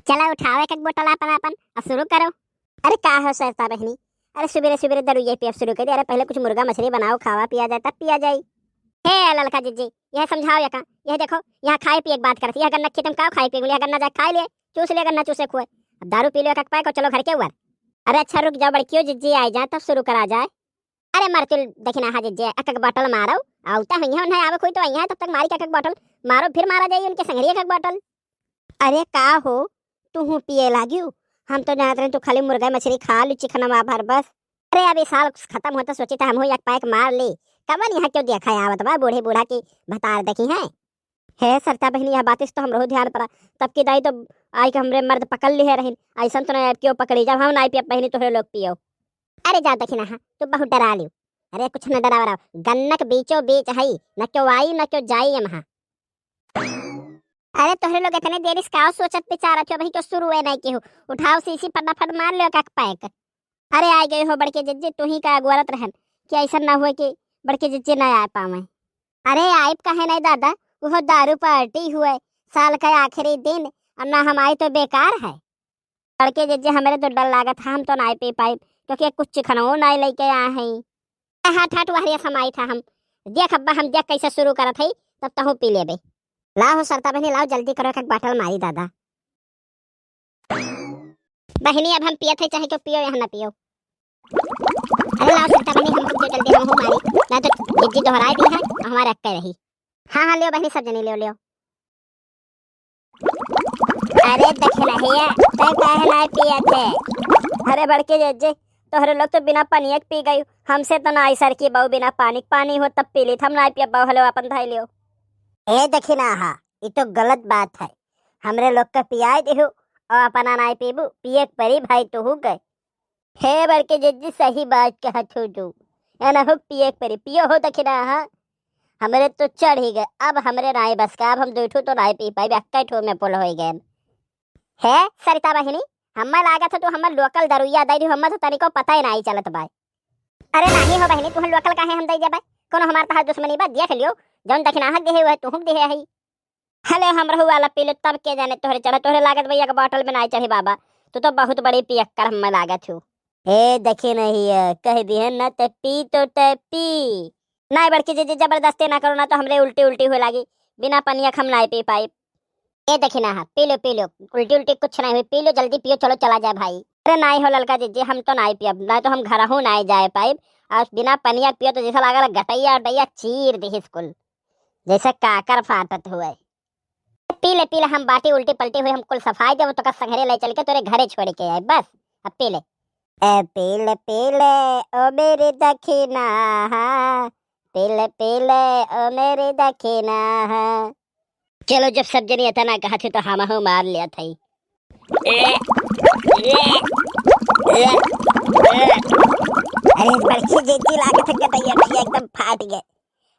चला उठाओ एक एक बोतल अपन अपन और शुरू करो। अरे का हो सरता बहनी, अरे सुबह सुबह दरुइया पिया शुरू कर दे। अरे पहले कुछ मुर्गा मछली बनाओ, खावा पिया जाए तब पिया जाए। हे ललका जीजी, यह समझाओ या का, यह देखो यहाँ खाए पिए की बात करती, यह गन्ना खत्म खाओ, खाए पिए यह गन्ना जाए खाए लिए, चूस ले गन्ना चूसे खुए, अब दारू पी लो एक पैक और चलो घर के ऊपर। अरे अच्छा रुक जाओ बड़कियो, जीजी आ जाए तब शुरू करा जाए। अरे मरतुल देखना हा जीजी एक एक बोतल मारो, आवता हुई है उन्हें आवे कोई तो आई है, तब तक मारी एक एक बोतल मारो, फिर मारा जाए उनके संगरी एक एक बोतल। अरे का हो तू पिए लागियो, हम तो जानते रहे तू खाली मुर्गा मछली खा ली चिकन भर बस। अरे अभी साल खत्म होता सोची था हम हो एक पैक मार ली, कवन यहाँ क्यों देखा आवत बा बूढ़े बूढ़ा की भतार देखी है। हे सरता बहनी यह बात तो हमरो ध्यान पड़ा, तब की दाई तो आई के हमरे मर्द पकड़ ली है रही, ऐसा तो नहीं क्यों पकड़ी जब हम नहीं पिया बहनी तो लोग पियो। अरे जा देखी ना तू बहुत डरा लियो। अरे कुछ न डरा वरा, गन्नक बीचो बीच है, न क्यों आई न क्यों जाई यहाँ। अरे तोहरे लोग इतने देर इसका सोचत बेचारा क्यों भाई क्यों शुरू है नहीं के हो, उठाओ सीसी फटाफट मार लो एक पैक। अरे आ गए हो बड़के जज्जे, तू ही का अगवरत रहन कि ऐसा ना हुए कि बड़के जज्जे ना आ पावे। अरे आइब कहे नहीं दादा, वो दारू पार्टी हुए साल का आखिरी दिन, और ना हम आए तो बेकार है। बड़के जज्जे हमारे तो डर लागत, हम तो ना पी पाए क्योंकि कुछ चिकनो ना लेके आए हैं। हाँ ठाट वहरिया समाई था हम, देख अब्बा हम देख कैसे शुरू करत है, तब तहु पी लेबे। लाओ सरता बहनी लाओ जल्दी करो एक बाटल मारी दादा। बहनी अब हम पिए थे चाहे क्यों पियो यहाँ ना पियो। अरे लाओ सरता बहनी हम पियो जल्दी, हम हो मारी ना तो जिद्दी दोहराई दी है हमारे अक्के रही। हाँ हाँ लियो बहनी सब जनी लियो लियो। अरे देखे नहीं है तय काहे ना पिए थे। अरे बड़के जज्जे तोहरे लोग तो बिना पानी पी गई, हमसे तो ना सर की बहु बिना पानी पानी हो तब पी ली, हम ना पिया बहु हलो अपन धाई लियो। ए देखी ना हा ये तो गलत बात है, हमरे लोग का पियाए देहु और अपना ना पीबू पिए परी भाई तो हो गए। हे बड़के जज्जी सही बात कहत हो तू, है ना हो पिए परी पियो हो देखी ना हा, हमरे तो चढ़ ही गए अब हमरे नाई बस का, अब हम दूठू तो नाई पी पाई अक्का ठो में पुल हो गए। है सरिता बहिनी हम्मा लागत तो हमर लोकल दरुइया दई हम्मा तो तनिको पता ही नहीं चलत बाय। अरे नहीं हो बहनी तुम लोकल काहे हम दई जाबे, कोनो हमार तहार दुश्मनी बा देख लियो, जौन दखना हक देहे हुए तुम देहे है। हेलो हम रहू वाला पी लो तब के जाने तोहरे चढ़, तोहरे लागत भैया का बोतल में नहीं चढ़ी बाबा, तू तो बहुत बड़ी पियक्कर हम्मा लागत हो। ए देखे नहीं है कह दी है न ते पी तो ते पी, नहीं बड़की जी जबरदस्ती ना करो ना तो हमरे उल्टी उल्टी हो लागी, बिना पनिया हम नहीं पी पाई। ये देखी ना हा पी लो उल्टी उल्टी कुछ नहीं हुई, पी लो जल्दी पियो चलो चला जाए भाई। अरे नहीं हो ललका जीजी हम तो नहीं पियब, नहीं तो हम घर हूँ नहीं जाए पाइब, और बिना पनिया पियो तो जैसा लगा गटैया उटैया चीर दी स्कूल जैसे काकर फाटत हुए। पी ले हम बाटी उल्टी पलटी हुई हम कुल सफाई जब तो का संघरे ले चल के तोरे घरे छोड़ के आए बस। अब पी ले ए पी ले ओ मेरी दखिना, पी ले ओ मेरी दखिना। चलो जब सब जनी इतना कहा थे तो हम हो मार लिया था। अरे बड़की जीजी लागत है गटैया एकदम फाट गए।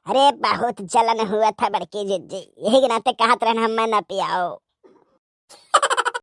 अरे बहुत जलन हुआ था बड़की जीजी, यही नाते कहत रहना हम ना पियाओ।